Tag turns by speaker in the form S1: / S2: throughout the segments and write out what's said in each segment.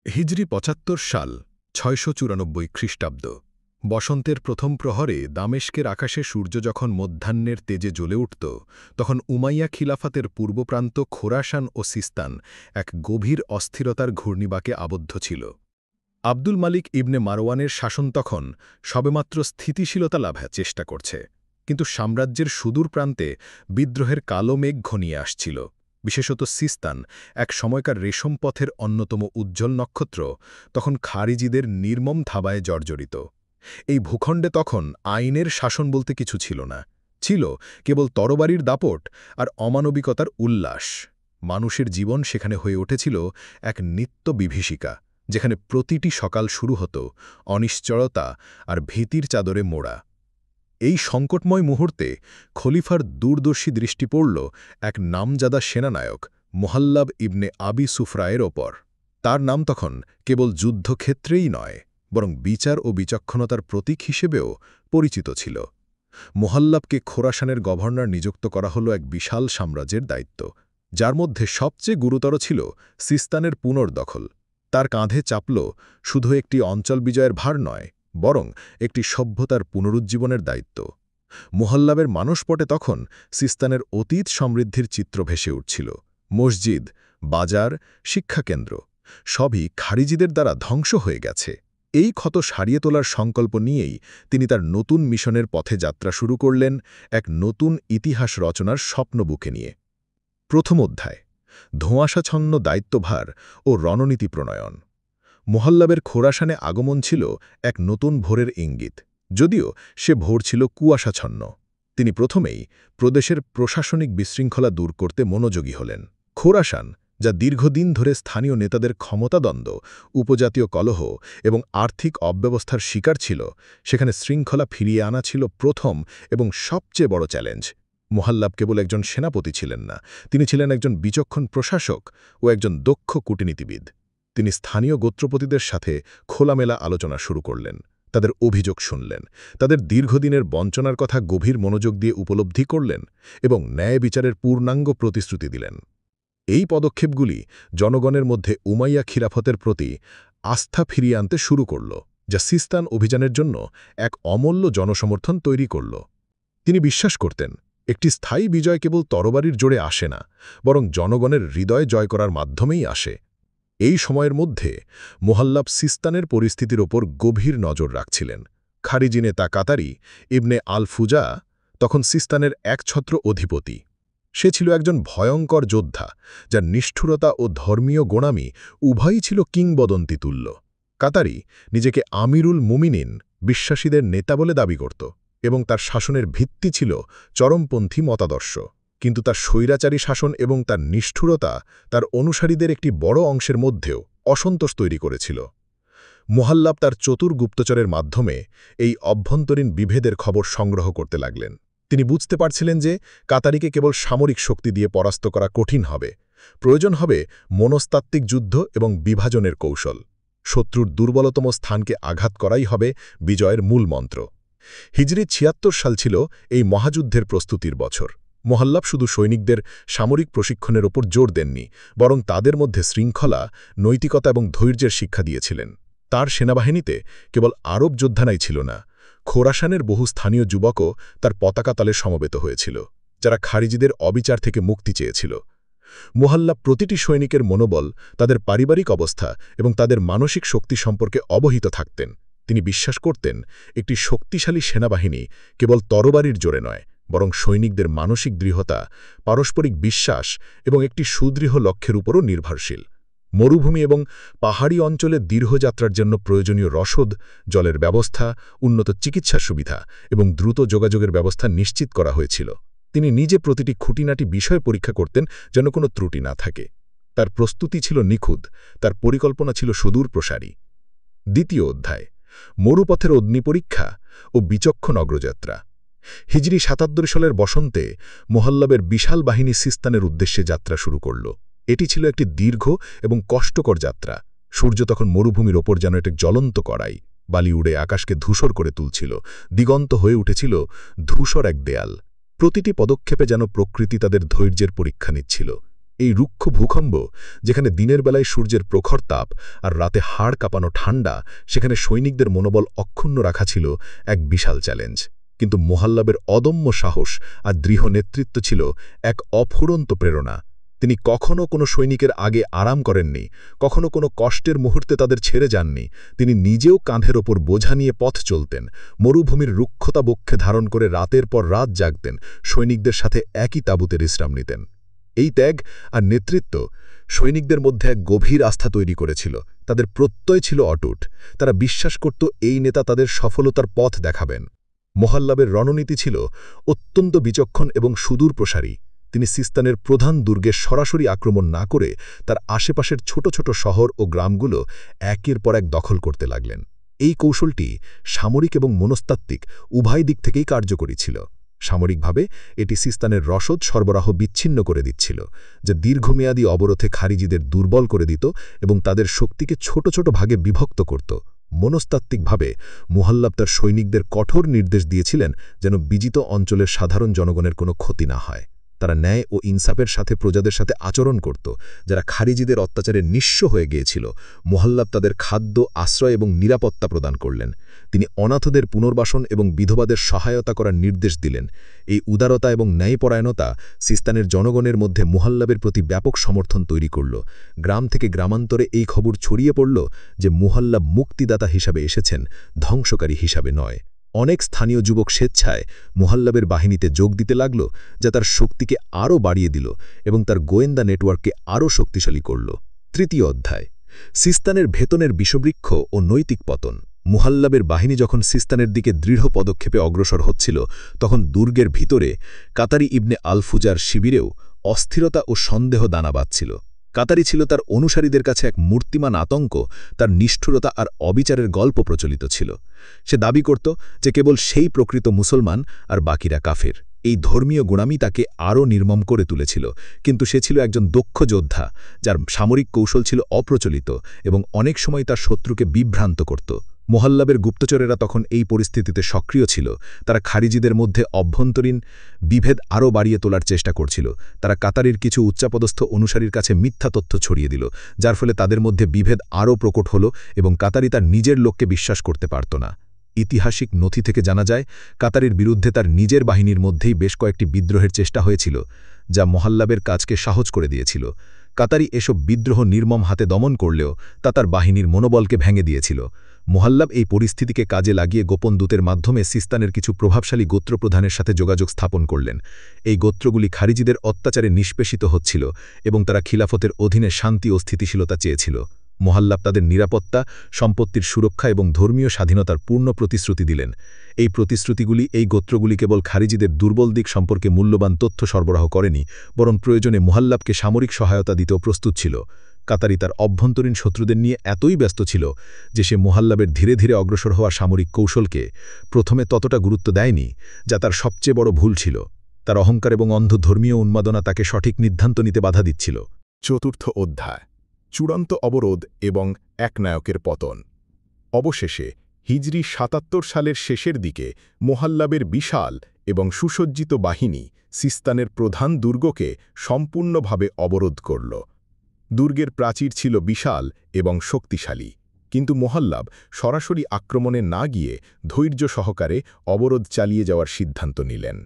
S1: হিজরি ৭৫ সাল ৬৯৪ খ্রিস্টাব্দ। বসন্তের প্রথম প্রহরে দামেস্কের আকাশে সূর্য যখন মধ্যাহ্নের তেজে জ্বলে উঠত, তখন উমাইয়া খিলাফাতের পূর্বপ্রান্ত খোরাসান ও সিস্তান এক গভীর অস্থিরতার ঘূর্ণিবাকে আবদ্ধ ছিল। আব্দুল মালিক ইবনে মারওয়ানের শাসন তখন সবেমাত্র স্থিতিশীলতা লাভের চেষ্টা করছে, কিন্তু সাম্রাজ্যের সুদূর প্রান্তে বিদ্রোহের কালো মেঘ ঘনিয়ে আসছিল। বিশেষত সিস্তান, এক সময়কার রেশম পথের অন্যতম উজ্জ্বল নক্ষত্র, তখন খারিজিদের নির্মম থাবায় জর্জরিত। এই ভূখণ্ডে তখন আইনের শাসন বলতে কিছু ছিল না, ছিল কেবল তরবারির দাপট আর অমানবিকতার উল্লাস। মানুষের জীবন সেখানে হয়ে উঠেছিল এক নিত্য বিভীষিকা, যেখানে প্রতিটি সকাল শুরু হতো অনিশ্চয়তা আর ভীতির চাদরে মোড়া। এই সংকটময় মুহূর্তে খলিফার দূরদর্শী দৃষ্টি পড়ল এক নামজাদা সেনানায়ক মুহাল্লাব ইবনে আবি সুফরায়ের ওপর। তার নাম তখন কেবল যুদ্ধক্ষেত্রেই নয়, বরং বিচার ও বিচক্ষণতার প্রতীক হিসেবেও পরিচিত ছিল। মুহাল্লাবকে খোরাসানের গভর্নর নিযুক্ত করা হল এক বিশাল সাম্রাজ্যের দায়িত্ব, যার মধ্যে সবচেয়ে গুরুতর ছিল সিস্তানের পুনর্দখল। তার কাঁধে চাপল শুধু একটি অঞ্চল বিজয়ের ভার নয়, বরং একটি সভ্যতার পুনরুজ্জীবনের দায়িত্ব। মুহাল্লাবের মানসপটে তখন সিস্তানের অতীত সমৃদ্ধির চিত্র ভেসে উঠছিল। মসজিদ, বাজার, শিক্ষাকেন্দ্র সবই খারিজিদের দ্বারা ধ্বংস হয়ে গেছে। এই ক্ষত সারিয়ে তোলার সংকল্প নিয়েই তিনি তার নতুন মিশনের পথে যাত্রা শুরু করলেন, এক নতুন ইতিহাস রচনার স্বপ্ন বুকে নিয়ে। প্রথম অধ্যায়, ধোঁয়াশাচ্ছন্ন দায়িত্বভার ও রণনীতি প্রণয়ন। মুহাল্লাবের খোরাসানে আগমন ছিল এক নতুন ভোরের ইঙ্গিত, যদিও সে ভোর ছিল কুয়াশাচ্ছন্ন। তিনি প্রথমেই প্রদেশের প্রশাসনিক বিশৃঙ্খলা দূর করতে মনোযোগী হলেন। খোরাসান, যা দীর্ঘদিন ধরে স্থানীয় নেতাদের ক্ষমতাদ্বন্দ্ব, উপজাতীয় কলহ এবং আর্থিক অব্যবস্থার শিকার ছিল, সেখানে শৃঙ্খলা ফিরিয়ে আনা ছিল প্রথম এবং সবচেয়ে বড় চ্যালেঞ্জ। মুহাল্লাব কেবল একজন সেনাপতি ছিলেন না, তিনি ছিলেন একজন বিচক্ষণ প্রশাসক ও একজন দক্ষ কূটনীতিবিদ। তিনি স্থানীয় গোত্রপতিদের সাথে খোলামেলা আলোচনা শুরু করলেন, তাদের অভিযোগ শুনলেন, তাদের দীর্ঘদিনের বঞ্চনার কথা গভীর মনোযোগ দিয়ে উপলব্ধি করলেন এবং ন্যায় বিচারের পূর্ণাঙ্গ প্রতিশ্রুতি দিলেন। এই পদক্ষেপগুলি জনগণের মধ্যে উমাইয়া খিলাফতের প্রতি আস্থা ফিরিয়ে আনতে শুরু করল, যা সিস্তান অভিযানের জন্য এক অমূল্য জনসমর্থন তৈরি করল। তিনি বিশ্বাস করতেন, একটি স্থায়ী বিজয় কেবল তরবারির জোরে আসে না, বরং জনগণের হৃদয় জয় করার মাধ্যমেই আসে। এই সময়ের মধ্যে মুহাল্লাব সিস্তানের পরিস্থিতির ওপর গভীর নজর রাখছিলেন। খারিজি নেতা কাতারি ইবনে আল ফুজা তখন সিস্তানের একছত্র অধিপতি। সে ছিল একজন ভয়ঙ্কর যোদ্ধা, যার নিষ্ঠুরতা ও ধর্মীয় গোঁড়ামি উভয়ই ছিল কিংবদন্তি তুল্য। কাতারি নিজেকে আমিরুল মুমিনিন, বিশ্বাসীদের নেতা বলে দাবি করত, এবং তার শাসনের ভিত্তি ছিল চরমপন্থী মতাদর্শ। কিন্তু তার স্বৈরাচারী শাসন এবং তার নিষ্ঠুরতা তার অনুসারীদের একটি বড় অংশের মধ্যেও অসন্তোষ তৈরি করেছিল। মুহাল্লাব তার চতুর গুপ্তচরের মাধ্যমে এই অভ্যন্তরীণ বিভেদের খবর সংগ্রহ করতে লাগলেন। তিনি বুঝতে পারছিলেন যে কাতারিকে কেবল সামরিক শক্তি দিয়ে পরাস্ত করা কঠিন হবে, প্রয়োজন হবে মনস্তাত্ত্বিক যুদ্ধ এবং বিভাজনের কৌশল। শত্রুর দুর্বলতম স্থানকে আঘাত করাই হবে বিজয়ের মূল মন্ত্র। হিজরি ৭৬ সাল ছিল এই মহাযুদ্ধের প্রস্তুতির বছর। মুহাল্লাব শুধু সৈনিকদের সামরিক প্রশিক্ষণের ওপর জোর দেননি, বরং তাদের মধ্যে শৃঙ্খলা, নৈতিকতা এবং ধৈর্যের শিক্ষা দিয়েছিলেন। তার সেনাবাহিনীতে কেবল আরব যোদ্ধানাই ছিল না, খোরাসানের বহু স্থানীয় যুবকও তার পতাকা তলে সমবেত হয়েছিল, যারা খারিজিদের অবিচার থেকে মুক্তি চেয়েছিল। মুহাল্লাব প্রতিটি সৈনিকের মনোবল, তাদের পারিবারিক অবস্থা এবং তাদের মানসিক শক্তি সম্পর্কে অবহিত থাকতেন। তিনি বিশ্বাস করতেন, একটি শক্তিশালী সেনাবাহিনী কেবল তরবারির জোরে নয়, বরং সৈনিকদের মানসিক দৃঢ়তা, পারস্পরিক বিশ্বাস এবং একটি সুদৃঢ় লক্ষ্যের উপরও নির্ভরশীল। মরুভূমি এবং পাহাড়ি অঞ্চলে দীর্ঘযাত্রার জন্য প্রয়োজনীয় রসদ, জলের ব্যবস্থা, উন্নত চিকিৎসা সুবিধা এবং দ্রুত যোগাযোগের ব্যবস্থা নিশ্চিত করা হয়েছিল। তিনি নিজে প্রতিটি খুঁটিনাটি বিষয় পরীক্ষা করতেন, যেন কোনো ত্রুটি না থাকে। তার প্রস্তুতি ছিল নিখুঁত, তার পরিকল্পনা ছিল সুদূর প্রসারী। দ্বিতীয় অধ্যায়, মরুপথের অগ্নিপরীক্ষা ও বিচক্ষণ অগ্রযাত্রা। হিজরি ৭৭ সালের বসন্তে মুহাল্লাবের বিশাল বাহিনী সিস্তানের উদ্দেশ্যে যাত্রা শুরু করল। এটি ছিল একটি দীর্ঘ এবং কষ্টকর যাত্রা। সূর্য তখন মরুভূমির ওপর যেন একটি জ্বলন্ত কড়াই, বালি উড়ে আকাশকে ধূসর করে তুলছিল, দিগন্ত হয়ে উঠেছিল ধূসর এক দেয়াল। প্রতিটি পদক্ষেপে যেন প্রকৃতি তাদের ধৈর্যের পরীক্ষা নিচ্ছিল। এই রুক্ষ ভূখণ্ড, যেখানে দিনের বেলায় সূর্যের প্রখর তাপ আর রাতে হাড় কাঁপানো ঠান্ডা, সেখানে সৈনিকদের মনোবল অক্ষুণ্ণ রাখা ছিল এক বিশাল চ্যালেঞ্জ। কিন্তু মোহাল্লাবের অদম্য সাহস আর দৃঢ় নেতৃত্ব ছিল এক অফুরন্ত প্রেরণা। তিনি কখনো কোনো সৈনিকের আগে আরাম করেননি, কখনো কোনো কষ্টের মুহূর্তে তাদের ছেড়ে যাননি। তিনি নিজেও কাঁধের ওপর বোঝা নিয়ে পথ চলতেন, মরুভূমির রুক্ষতা বক্ষে ধারণ করে রাতের পর রাত জাগতেন, সৈনিকদের সাথে একই তাঁবুতে বিশ্রাম নিতেন। এই ত্যাগ আর নেতৃত্ব সৈনিকদের মধ্যে এক গভীর আস্থা তৈরি করেছিল। তাদের প্রত্যয় ছিল অটুট। তারা বিশ্বাস করত এই নেতা তাদের সফলতার পথ দেখাবেন। মোহাল্লাবের রণনীতি ছিল অত্যন্ত বিচক্ষণ এবং সুদূরপ্রসারী। তিনি সিস্তানের প্রধান দুর্গে সরাসরি আক্রমণ না করে তার আশেপাশের ছোট ছোট শহর ও গ্রামগুলো একের পর এক দখল করতে লাগলেন। এই কৌশলটি সামরিক এবং মনস্তাত্ত্বিক উভয় দিক থেকেই কার্যকরী ছিল। সামরিকভাবে এটি সিস্তানের রসদ সরবরাহ বিচ্ছিন্ন করে দিচ্ছিল, যা দীর্ঘমেয়াদী অবরোধে খারিজিদের দুর্বল করে দিত এবং তাদের শক্তিকে ছোট ছোট ভাগে বিভক্ত করত। মনস্তাত্ত্বিকভাবে মুহাল্লাব তার সৈনিকদের কঠোর নির্দেশ দিয়েছিলেন যেন বিজিত অঞ্চলের সাধারণ জনগণের কোনো ক্ষতি না হয়। তারা ন্যায় ও ইনসাফের সাথে প্রজাদের সাথে আচরণ করত, যারা খারিজিদের অত্যাচারে নিঃস্ব হয়ে গিয়েছিল। মুহাল্লাব তাদের খাদ্য, আশ্রয় এবং নিরাপত্তা প্রদান করলেন। তিনি অনাথদের পুনর্বাসন এবং বিধবাদের সহায়তা করার নির্দেশ দিলেন। এই উদারতা এবং ন্যায়পরায়ণতা সিস্তানের জনগণের মধ্যে মুহাল্লাবের প্রতি ব্যাপক সমর্থন তৈরি করল। গ্রাম থেকে গ্রামান্তরে এই খবর ছড়িয়ে পড়ল যে মুহাল্লাব মুক্তিদাতা হিসাবে এসেছেন, ধ্বংসকারী হিসাবে নয়। অনেক স্থানীয় যুবক স্বেচ্ছায় মুহাল্লাবের বাহিনীতে যোগ দিতে লাগল, যা তার শক্তিকে আরও বাড়িয়ে দিল এবং তার গোয়েন্দা নেটওয়ার্ককে আরও শক্তিশালী করল। তৃতীয় অধ্যায়, সিস্তানের ভেতনের বিষবৃক্ষ ও নৈতিক পতন। মুহাল্লাবের বাহিনী যখন সিস্তানের দিকে দৃঢ় পদক্ষেপে অগ্রসর হচ্ছিল, তখন দুর্গের ভিতরে কাতারি ইবনে আল ফুজার শিবিরেও অস্থিরতা ও সন্দেহ দানা বাঁধছিল। কাতারি ছিল তার অনুসারীদের কাছে এক মূর্তিমান আতঙ্ক। তার নিষ্ঠুরতা আর অবিচারের গল্প প্রচলিত ছিল। সে দাবি করত যে কেবল সেই প্রকৃত মুসলমান আর বাকিরা কাফের। এই ধর্মীয় গোঁড়ামি তাকে আরও নির্মম করে তুলেছিল। কিন্তু সে ছিল একজন দক্ষ যোদ্ধা, যার সামরিক কৌশল ছিল অপ্রচলিত এবং অনেক সময় তার শত্রুকে বিভ্রান্ত করত। মুহাল্লাবের গুপ্তচরেরা তখন এই পরিস্থিতিতে সক্রিয় ছিল। তারা খারিজিদের মধ্যে অভ্যন্তরীণ বিভেদ আরও বাড়িয়ে তোলার চেষ্টা করছিল। তারা কাতারির কিছু উচ্চাপদস্থ অনুসারীর কাছে মিথ্যা তথ্য ছড়িয়ে দিল, যার ফলে তাদের মধ্যে বিভেদ আরও প্রকট হল এবং কাতারি তার নিজের লোককে বিশ্বাস করতে পারত না। ঐতিহাসিক নথি থেকে জানা যায়, কাতারির বিরুদ্ধে তার নিজের বাহিনীর মধ্যেই বেশ কয়েকটি বিদ্রোহের চেষ্টা হয়েছিল, যা মুহাল্লাবের কাজকে সহজ করে দিয়েছিল। কাতারি এসব বিদ্রোহ নির্মম হাতে দমন করলেও তা তার বাহিনীর মনোবলকে ভেঙে দিয়েছিল। মুহাল্লাব এই পরিস্থিতিকে কাজে লাগিয়ে গোপন দূতের মাধ্যমে সিস্তানের কিছু প্রভাবশালী গোত্রপ্রধানের সাথে যোগাযোগ স্থাপন করলেন। এই গোত্রগুলি খারিজিদের অত্যাচারে নিষ্পেষিত হচ্ছিল এবং তারা খিলাফতের অধীনে শান্তি ও স্থিতিশীলতা চেয়েছিল। মুহাল্লাব তাদের নিরাপত্তা, সম্পত্তির সুরক্ষা এবং ধর্মীয় স্বাধীনতার পূর্ণ প্রতিশ্রুতি দিলেন। এই প্রতিশ্রুতিগুলি এই গোত্রগুলি কেবল খারিজিদের দুর্বল দিক সম্পর্কে মূল্যবান তথ্য সরবরাহ করেনি, বরং প্রয়োজনে মুহাল্লাবকে সামরিক সহায়তা দিতেও প্রস্তুত ছিল। কাতারি তার অভ্যন্তরীণ শত্রুদের নিয়ে এতই ব্যস্ত ছিল যে সে মুহাল্লাবের ধীরে ধীরে অগ্রসর হওয়া সামরিক কৌশলকে প্রথমে ততটা গুরুত্ব দেয়নি, যা তার সবচেয়ে বড় ভুল ছিল। তার অহংকার এবং অন্ধ ধর্মীয় উন্মাদনা তাকে সঠিক সিদ্ধান্ত নিতে বাধা দিচ্ছিল।
S2: চতুর্থ অধ্যায়, চূড়ান্ত অবরোধ এবং একনায়কের পতন। অবশেষে হিজরি ৭৭ সালের শেষের দিকে মুহাল্লাবের বিশাল এবং সুসজ্জিত বাহিনী সিস্তানের প্রধান দুর্গকে সম্পূর্ণভাবে অবরোধ করল। দুর্গের প্রাচীর ছিল বিশাল এবং শক্তিশালী, কিন্তু মুহাল্লাব সরাসরি আক্রমণে না গিয়ে ধৈর্য সহকারে অবরোধ চালিয়ে যাওয়ার সিদ্ধান্ত নিলেন।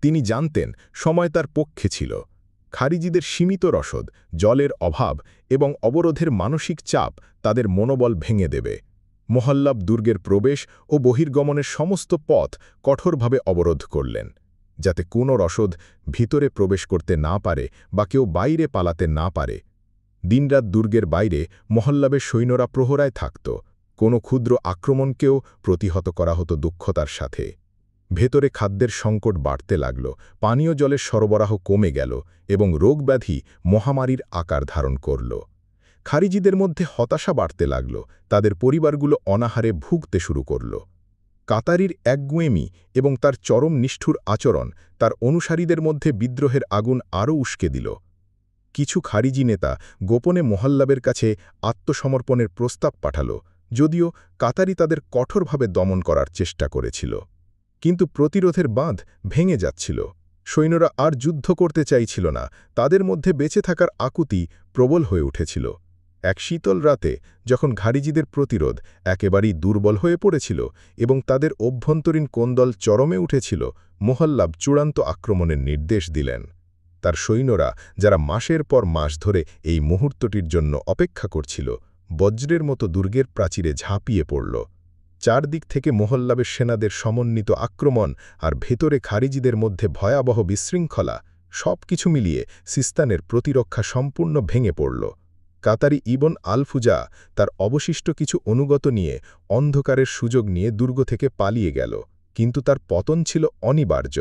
S2: তিনি জানতেন সময় তার পক্ষে ছিল। খারিজিদের সীমিত রসদ, জলের অভাব এবং অবরোধের মানসিক চাপ তাদের মনোবল ভেঙে দেবে। মুহাল্লাব দুর্গের প্রবেশ ও বহির্গমনের সমস্ত পথ কঠোরভাবে অবরোধ করলেন, যাতে কোনো রসদ ভিতরে প্রবেশ করতে না পারে বা কেউ বাইরে পালাতে না পারে। দিনরাত দুর্গের বাইরে মুহাল্লাবের সৈন্যরা প্রহরায় থাকত। কোনো ক্ষুদ্র আক্রমণকেও প্রতিহত করা হতো দক্ষতার সাথে। ভেতরে খাদ্যের সংকট বাড়তে লাগল, পানীয় জলের সরবরাহ কমে গেল এবং রোগব্যাধি মহামারীর আকার ধারণ করল। খারিজিদের মধ্যে হতাশা বাড়তে লাগল, তাদের পরিবারগুলো অনাহারে ভুগতে শুরু করল। কাতারির একগুঁয়েমি এবং তার চরম নিষ্ঠুর আচরণ তার অনুসারীদের মধ্যে বিদ্রোহের আগুন আরও উস্কে দিল। কিছু খারিজি নেতা গোপনে মুহাল্লাবের কাছে আত্মসমর্পণের প্রস্তাব পাঠাল, যদিও কাতারি তাদের কঠোরভাবে দমন করার চেষ্টা করেছিল। কিন্তু প্রতিরোধের বাঁধ ভেঙে যাচ্ছিল। সৈন্যরা আর যুদ্ধ করতে চাইছিল না, তাদের মধ্যে বেঁচে থাকার আকুতি প্রবল হয়ে উঠেছিল। এক শীতল রাতে যখন ঘারিজিদের প্রতিরোধ একেবারেই দুর্বল হয়ে পড়েছিল এবং তাদের অভ্যন্তরীণ কোন্দল চরমে উঠেছিল, মোহাল্লাব চূড়ান্ত আক্রমণের নির্দেশ দিলেন। তার সৈন্যরা, যারা মাসের পর মাস ধরে এই মুহূর্তটির জন্য অপেক্ষা করছিল, বজ্রের মতো দুর্গের প্রাচীরে ঝাঁপিয়ে পড়ল। চারদিক থেকে মোহাল্লাবের সেনাদের সমন্বিত আক্রমণ আর ভেতরে খারিজিদের মধ্যে ভয়াবহ বিশৃঙ্খলা, সবকিছু মিলিয়ে সিস্তানের প্রতিরক্ষা সম্পূর্ণ ভেঙে পড়ল। কাতারি ইবন আল-ফুজা তার অবশিষ্ট কিছু অনুগত নিয়ে অন্ধকারের সুযোগ নিয়ে দুর্গ থেকে পালিয়ে গেল, কিন্তু তার পতন ছিল অনিবার্য।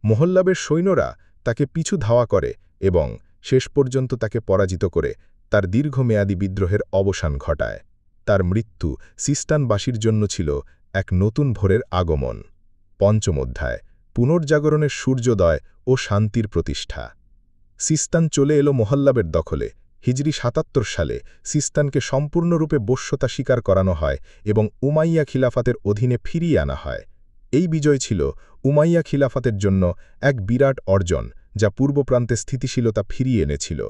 S2: মোহাল্লাবের সৈন্যরা তাকে পিছু ধাওয়া করে এবং শেষ পর্যন্ত তাকে পরাজিত করে তার দীর্ঘমেয়াদী বিদ্রোহের অবসান ঘটায়। তার মৃত্যু সিস্তানবাসীর জন্য ছিল এক নতুন ভোরের আগমন। পঞ্চম অধ্যায়, পুনর্জাগরণের সূর্যোদয় ও শান্তির প্রতিষ্ঠা। সিস্তান চলে এলো মোহাল্লাবের দখলে। হিজরি ৭৭ সালে সিস্তানকে সম্পূর্ণরূপে বশ্যতা স্বীকার করানো হয় এবং উমাইয়া খিলাফাতের অধীনে ফিরিয়ে আনা হয়। এই বিজয় ছিল উমাইয়া খিলাফাতের জন্য এক বিরাট অর্জন, যা পূর্বপ্রান্তে স্থিতিশীলতা ফিরিয়ে এনেছিল।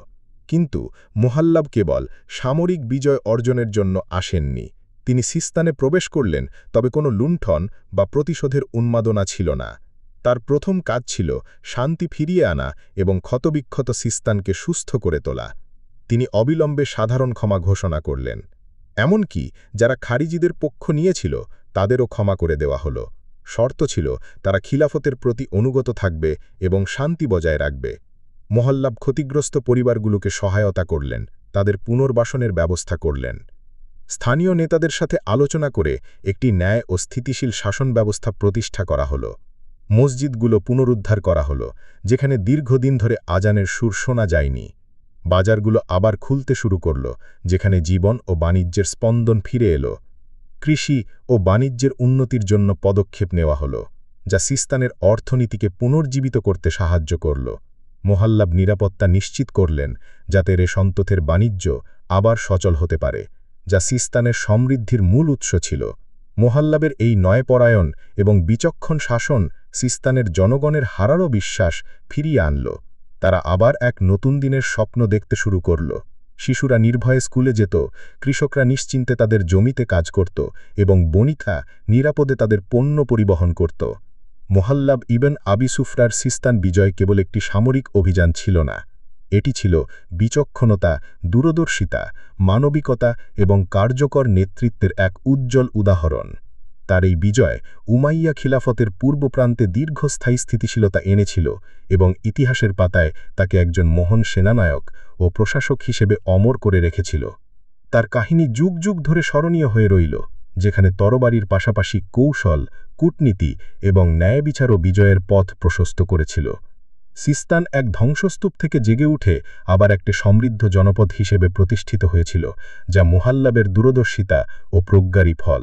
S2: কিন্তু মোহাল্লাব কেবল সামরিক বিজয় অর্জনের জন্য আসেননি। তিনি সিস্তানে প্রবেশ করলেন, তবে কোনো লুণ্ঠন বা প্রতিশোধের উন্মাদনা ছিল না। তার প্রথম কাজ ছিল শান্তি ফিরিয়ে আনা এবং ক্ষতবিক্ষত সিস্তানকে সুস্থ করে তোলা। তিনি অবিলম্বে সাধারণ ক্ষমা ঘোষণা করলেন। এমনকি যারা খারিজিদের পক্ষ নিয়েছিল তাদেরও ক্ষমা করে দেওয়া হলো। শর্ত ছিল তারা খিলাফতের প্রতি অনুগত থাকবে এবং শান্তি বজায় রাখবে। মোহাল্লাব ক্ষতিগ্রস্ত পরিবারগুলোকে সহায়তা করলেন, তাদের পুনর্বাসনের ব্যবস্থা করলেন। স্থানীয় নেতাদের সাথে আলোচনা করে একটি ন্যায় ও স্থিতিশীল শাসন ব্যবস্থা প্রতিষ্ঠা করা হলো। মসজিদগুলো পুনরুদ্ধার করা হলো, যেখানে দীর্ঘদিন ধরে আজানের সুর শোনা যায়নি। বাজারগুলো আবার খুলতে শুরু করল, যেখানে জীবন ও বাণিজ্যের স্পন্দন ফিরে এলো। কৃষি ও বাণিজ্যের উন্নতির জন্য পদক্ষেপ নেওয়া হলো, যা সিস্তানের অর্থনীতিকে পুনর্জীবিত করতে সাহায্য করল। মোহাল্লাব নিরাপত্তা নিশ্চিত করলেন, যাতে রেশমতথের বাণিজ্য আবার সচল হতে পারে, যা সিস্তানের সমৃদ্ধির মূল উৎস ছিল। মোহাল্লাবের এই ন্যায়পরায়ণ এবং বিচক্ষণ শাসন সিস্তানের জনগণের হারানো বিশ্বাস ফিরিয়ে আনল। তারা আবার এক নতুন দিনের স্বপ্ন দেখতে শুরু করল। শিশুরা নির্ভয়ে স্কুলে যেত, কৃষকরা নিশ্চিন্তে তাদের জমিতে কাজ করত এবং বণিকরা নিরাপদে তাদের পণ্য পরিবহন করত। মোহাল্লাব ইবন আবি সুফরার সিস্তান বিজয় কেবল একটি সামরিক অভিযান ছিল না, এটি ছিল বিচক্ষণতা, দূরদর্শিতা, মানবিকতা এবং কার্যকর নেতৃত্বের এক উজ্জ্বল উদাহরণ। তার এই বিজয় উমাইয়া খিলাফতের পূর্বপ্রান্তে দীর্ঘস্থায়ী স্থিতিশীলতা এনেছিল এবং ইতিহাসের পাতায় তাকে একজন মহান সেনানায়ক ও প্রশাসক হিসেবে অমর করে রেখেছিল। তার কাহিনী যুগ যুগ ধরে স্মরণীয় হয়ে রইল, যেখানে তরবারির পাশাপাশি কৌশল, কূটনীতি এবং ন্যায়বিচারও বিজয়ের পথ প্রশস্ত করেছিল। সিস্তান এক ধ্বংসস্তূপ থেকে জেগে উঠে আবার একটি সমৃদ্ধ জনপদ হিসেবে প্রতিষ্ঠিত হয়েছিল, যা মোহাল্লাবের দূরদর্শিতা ও প্রজ্ঞারই ফল।